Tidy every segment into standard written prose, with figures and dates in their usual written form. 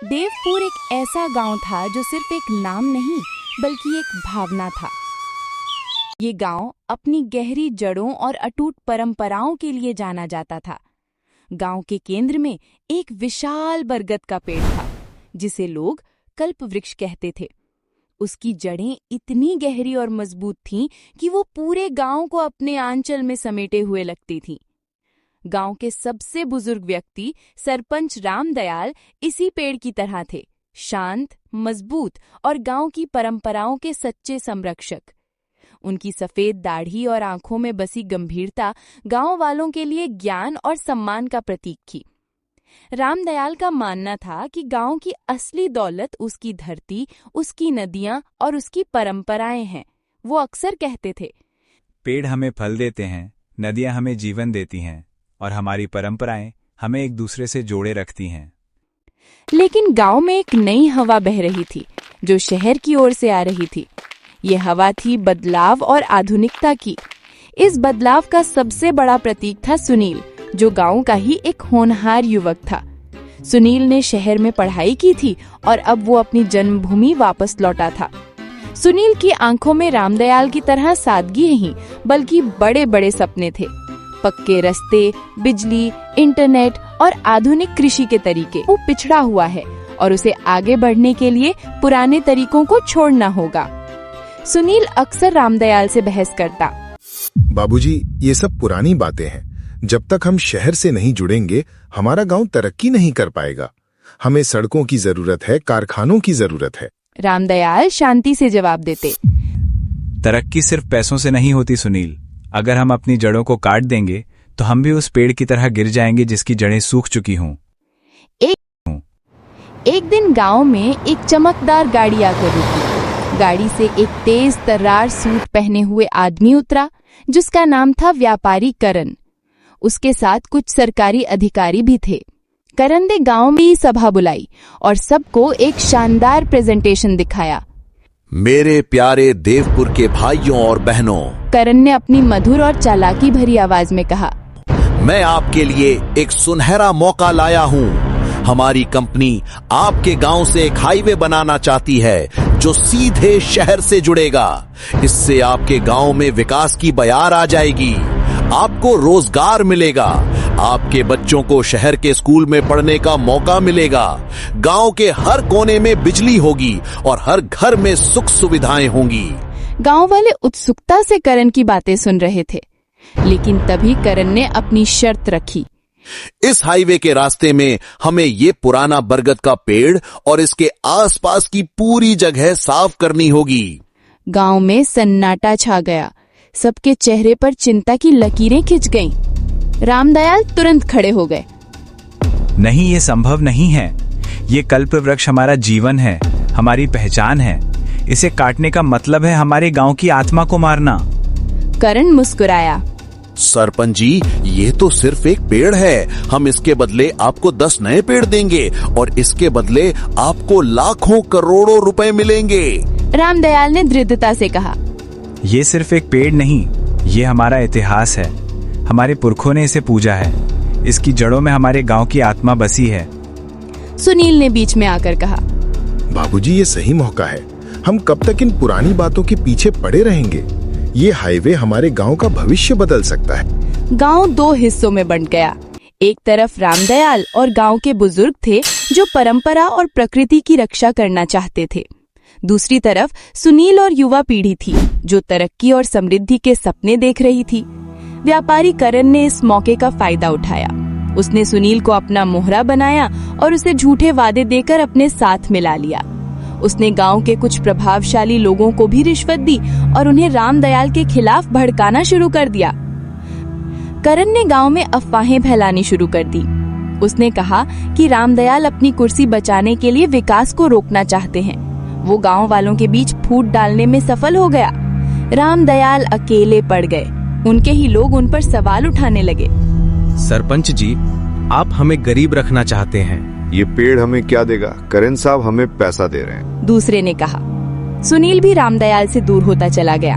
देवपुर एक ऐसा गांव था जो सिर्फ एक नाम नहीं बल्कि एक भावना था। ये गांव अपनी गहरी जड़ों और अटूट परंपराओं के लिए जाना जाता था। गांव के केंद्र में एक विशाल बरगद का पेड़ था जिसे लोग कल्प वृक्ष कहते थे। उसकी जड़ें इतनी गहरी और मजबूत थीं कि वो पूरे गांव को अपने आंचल में समेटे हुए लगती थीं। गांव के सबसे बुजुर्ग व्यक्ति सरपंच रामदयाल इसी पेड़ की तरह थे, शांत, मजबूत और गांव की परंपराओं के सच्चे संरक्षक। उनकी सफेद दाढ़ी और आंखों में बसी गंभीरता गांव वालों के लिए ज्ञान और सम्मान का प्रतीक थी। रामदयाल का मानना था कि गांव की असली दौलत उसकी धरती, उसकी नदियां और उसकी परंपराएं हैं। वो अक्सर कहते थे, पेड़ हमें फल देते हैं, नदियां हमें जीवन देती हैं और हमारी परंपराएं हमें एक दूसरे से जोड़े रखती हैं। लेकिन गांव में एक नई हवा बह रही थी जो शहर की ओर से आ रही थी। ये हवा थी बदलाव और आधुनिकता की। इस बदलाव का सबसे बड़ा प्रतीक था सुनील, जो गांव का ही एक होनहार युवक था। सुनील ने शहर में पढ़ाई की थी और अब वो अपनी जन्मभूमि वापस लौटा था। सुनील की आंखों में रामदयाल की तरह सादगी नहीं बल्कि बड़े बड़े सपने थे। पक्के रास्ते, बिजली, इंटरनेट और आधुनिक कृषि के तरीके। वो पिछड़ा हुआ है और उसे आगे बढ़ने के लिए पुराने तरीकों को छोड़ना होगा। सुनील अक्सर रामदयाल से बहस करता, बाबूजी, ये सब पुरानी बातें हैं। जब तक हम शहर से नहीं जुड़ेंगे, हमारा गांव तरक्की नहीं कर पाएगा। हमें सड़कों की जरूरत है, कारखानों की जरूरत है। रामदयाल शांति से जवाब देते, तरक्की सिर्फ पैसों से नहीं होती सुनील। अगर हम अपनी जड़ों को काट देंगे तो हम भी उस पेड़ की तरह गिर जाएंगे जिसकी जड़ें सूख चुकी हों। एक दिन गांव में एक चमकदार गाड़ी आकर रुकी। गाड़ी से एक तेज तर्रार सूट पहने हुए आदमी उतरा जिसका नाम था व्यापारी करण। उसके साथ कुछ सरकारी अधिकारी भी थे। करण ने गांव में सभा बुलाई और सबको एक शानदार प्रेजेंटेशन दिखाया। मेरे प्यारे देवपुर के भाइयों और बहनों, करण ने अपनी मधुर और चालाकी भरी आवाज में कहा, मैं आपके लिए एक सुनहरा मौका लाया हूँ। हमारी कंपनी आपके गांव से एक हाईवे बनाना चाहती है जो सीधे शहर से जुड़ेगा। इससे आपके गांव में विकास की बयार आ जाएगी, आपको रोजगार मिलेगा, आपके बच्चों को शहर के स्कूल में पढ़ने का मौका मिलेगा, गांव के हर कोने में बिजली होगी और हर घर में सुख सुविधाएं होंगी। गांव वाले उत्सुकता से करण की बातें सुन रहे थे, लेकिन तभी करण ने अपनी शर्त रखी। इस हाईवे के रास्ते में हमें ये पुराना बरगद का पेड़ और इसके आसपास की पूरी जगह साफ करनी होगी। गांव में सन्नाटा छा गया। सबके चेहरे पर चिंता की लकीरें खिंच गईं। रामदयाल तुरंत खड़े हो गए। नहीं, ये संभव नहीं है। ये कल्प वृक्ष हमारा जीवन है, हमारी पहचान है। इसे काटने का मतलब है हमारे गांव की आत्मा को मारना। करण मुस्कुराया, सरपंच जी, ये तो सिर्फ एक पेड़ है। हम इसके बदले आपको 10 नए पेड़ देंगे और इसके बदले आपको लाखों करोड़ों रुपए मिलेंगे। रामदयाल ने दृढ़ता से कहा, ये सिर्फ एक पेड़ नहीं, ये हमारा इतिहास है। हमारे पुरखों ने इसे पूजा है। इसकी जड़ों में हमारे गांव की आत्मा बसी है। सुनील ने बीच में आकर कहा, बाबूजी, ये सही मौका है। हम कब तक इन पुरानी बातों के पीछे पड़े रहेंगे? ये हाईवे हमारे गांव का भविष्य बदल सकता है। गांव 2 हिस्सों में बंट गया। एक तरफ रामदयाल और गांव के बुजुर्ग थे जो परंपरा और प्रकृति की रक्षा करना चाहते थे। दूसरी तरफ सुनील और युवा पीढ़ी थी जो तरक्की और समृद्धि के सपने देख रही थी। व्यापारी करण ने इस मौके का फायदा उठाया। उसने सुनील को अपना मोहरा बनाया और उसे झूठे वादे देकर अपने साथ मिला लिया। उसने गांव के कुछ प्रभावशाली लोगों को भी रिश्वत दी और उन्हें रामदयाल के खिलाफ भड़काना शुरू कर दिया। करण ने गांव में अफवाहें फैलानी शुरू कर दी। उसने कहा कि रामदयाल अपनी कुर्सी बचाने के लिए विकास को रोकना चाहते हैं। वो गांव वालों के बीच फूट डालने में सफल हो गया। रामदयाल अकेले पड़ गए। उनके ही लोग उन पर सवाल उठाने लगे। सरपंच जी, आप हमें गरीब रखना चाहते हैं। ये पेड़ हमें क्या देगा? करण साहब हमें पैसा दे रहे हैं। दूसरे ने कहा। सुनील भी रामदयाल से दूर होता चला गया।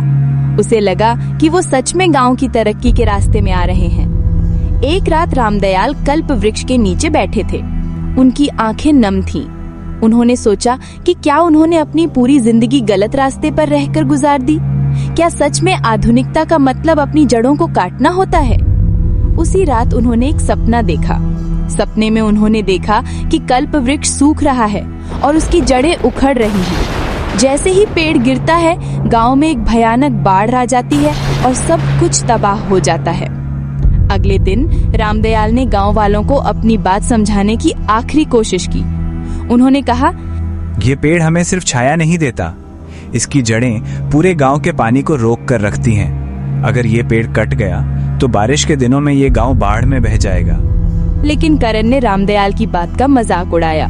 उसे लगा कि वो सच में गांव की तरक्की के रास्ते में आ रहे हैं। एक रात रामदयाल कल्प वृक्ष के नीचे बैठे थे। उनकी आंखें नम थीं। उन्होंने सोचा कि क्या उन्होंने अपनी पूरी जिंदगी गलत रास्ते पर रहकर गुजार दी? क्या सच में आधुनिकता का मतलब अपनी जड़ों को काटना होता है? उसी रात उन्होंने एक सपना देखा। सपने में उन्होंने देखा कि कल्प वृक्ष सूख रहा है और उसकी जड़ें उखड़ रही हैं। जैसे ही पेड़ गिरता है, गांव में एक भयानक बाढ़ आ जाती है और सब कुछ तबाह हो जाता है। अगले दिन रामदयाल ने गांव वालों को अपनी बात समझाने की आखिरी कोशिश की। उन्होंने कहा, ये पेड़ हमें सिर्फ छाया नहीं देता, इसकी जड़ें पूरे गांव के पानी को रोक कर रखती हैं। अगर ये पेड़ कट गया तो बारिश के दिनों में ये गांव बाढ़ में बह जाएगा। लेकिन करण ने रामदयाल की बात का मजाक उड़ाया।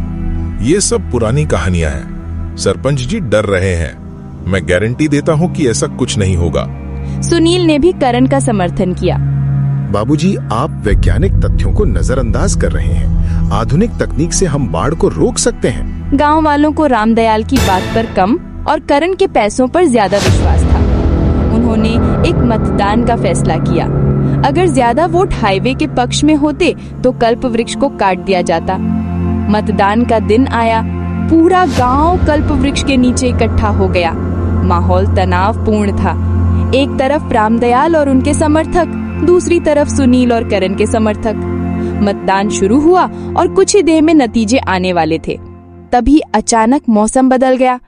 ये सब पुरानी कहानियां हैं। सरपंच जी डर रहे हैं। मैं गारंटी देता हूँ कि ऐसा कुछ नहीं होगा। सुनील ने भी करण का समर्थन किया। बाबूजी, आप वैज्ञानिक तथ्यों को नजरअंदाज कर रहे हैं। आधुनिक तकनीक से हम बाढ़ को रोक सकते हैं। गांव वालों को रामदयाल की बात पर कम और करण के पैसों पर ज्यादा विश्वास था। उन्होंने एक मतदान का फैसला किया। अगर ज्यादा वोट हाईवे के पक्ष में होते तो कल्प वृक्ष को काट दिया जाता। मतदान का दिन आया। पूरा गांव कल्प वृक्ष के नीचे इकट्ठा हो गया। माहौल तनावपूर्ण था। एक तरफ रामदयाल और उनके समर्थक, दूसरी तरफ सुनील और करण के समर्थक। मतदान शुरू हुआ और कुछ ही देर में नतीजे आने वाले थे। तभी अचानक मौसम बदल गया।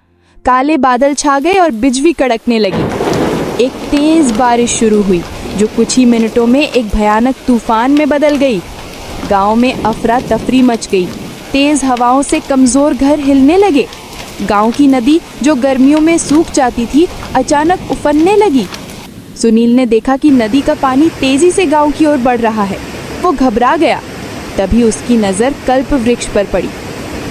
काले बादल छा गए और बिजली कड़कने लगी। एक तेज बारिश शुरू हुई जो कुछ ही मिनटों में एक भयानक तूफान में बदल गई। गांव में अफरा तफरी मच गई। तेज हवाओं से कमजोर घर हिलने लगे। गांव की नदी जो गर्मियों में सूख जाती थी, अचानक उफनने लगी। सुनील ने देखा कि नदी का पानी तेजी से गांव की ओर बढ़ रहा है। वो घबरा गया। तभी उसकी नजर कल्प वृक्ष पर पड़ी।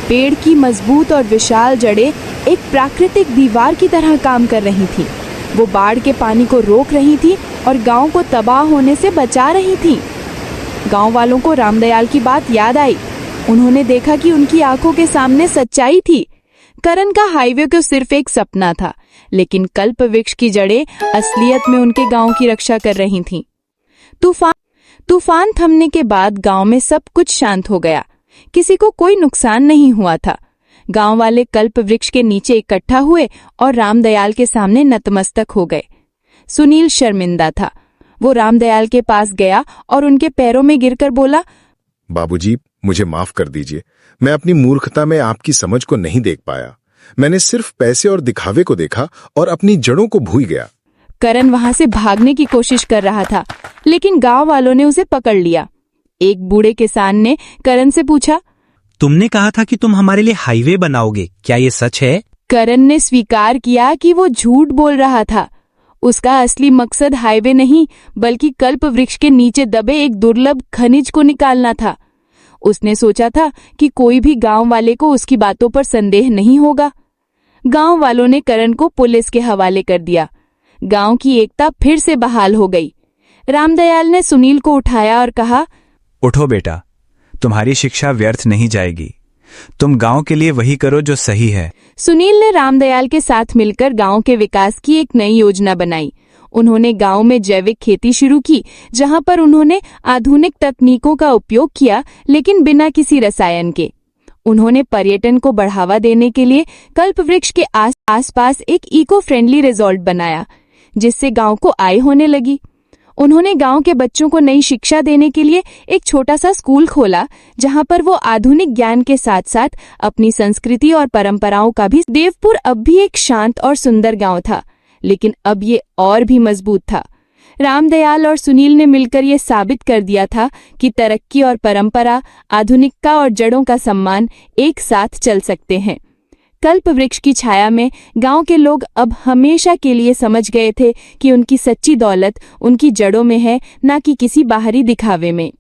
पेड़ की मजबूत और विशाल जड़ें एक प्राकृतिक दीवार की तरह काम कर रही थीं। वो बाढ़ के पानी को रोक रही थी और गांव को तबाह होने से बचा रही थी। गांव वालों को रामदयाल की बात याद आई। उन्होंने देखा कि उनकी आंखों के सामने सच्चाई थी। करण का हाईवे को सिर्फ एक सपना था, लेकिन कल्प वृक्ष की जड़ें असलियत में उनके गांव की रक्षा कर रही थीं। तूफान थमने के बाद गांव में सब कुछ शांत हो गया। किसी को कोई नुकसान नहीं हुआ था। गांव वाले कल्प वृक्ष के नीचे इकट्ठा हुए और रामदयाल के सामने नतमस्तक हो गए। सुनील शर्मिंदा था। वो रामदयाल के पास गया और उनके पैरों में गिरकर बोला, बाबूजी, मुझे माफ कर दीजिए। मैं अपनी मूर्खता में आपकी समझ को नहीं देख पाया। मैंने सिर्फ पैसे और दिखावे को देखा और अपनी जड़ों को भूल गया। करण वहां से भागने की कोशिश कर रहा था, लेकिन गांव वालों ने उसे पकड़ लिया। एक बूढ़े किसान ने करण से पूछा, तुमने कहा था कि तुम हमारे लिए हाईवे बनाओगे, क्या ये सच है? करण ने स्वीकार किया कि वो झूठ बोल रहा था। उसका असली मकसद हाईवे नहीं, बल्कि कल्प वृक्ष के नीचे दबे एक दुर्लभ खनिज को निकालना था। उसने सोचा था कि कोई भी गांव वाले को उसकी बातों पर संदेह नहीं होगा। गांव वालों ने करण को पुलिस के हवाले कर दिया। गांव की एकता फिर से बहाल हो गई। रामदयाल ने सुनील को उठाया और कहा, उठो बेटा, तुम्हारी शिक्षा व्यर्थ नहीं जाएगी। तुम गांव के लिए वही करो जो सही है। सुनील ने रामदयाल के साथ मिलकर गांव के विकास की एक नई योजना बनाई। उन्होंने गांव में जैविक खेती शुरू की, जहां पर उन्होंने आधुनिक तकनीकों का उपयोग किया, लेकिन बिना किसी रसायन के। उन्होंने पर्यटन को बढ़ावा देने के लिए कल्प वृक्ष के आसपास एक इको फ्रेंडली रिजॉर्ट बनाया, जिससे गांव को आय होने लगी। उन्होंने गांव के बच्चों को नई शिक्षा देने के लिए एक छोटा सा स्कूल खोला, जहां पर वो आधुनिक ज्ञान के साथ साथ अपनी संस्कृति और परंपराओं का भी। देवपुर अब भी एक शांत और सुंदर गांव था, लेकिन अब ये और भी मजबूत था। रामदयाल और सुनील ने मिलकर ये साबित कर दिया था कि तरक्की और परंपरा, आधुनिकता और जड़ों का सम्मान एक साथ चल सकते हैं। कल्प वृक्ष की छाया में गांव के लोग अब हमेशा के लिए समझ गए थे कि उनकी सच्ची दौलत उनकी जड़ों में है, न कि किसी बाहरी दिखावे में।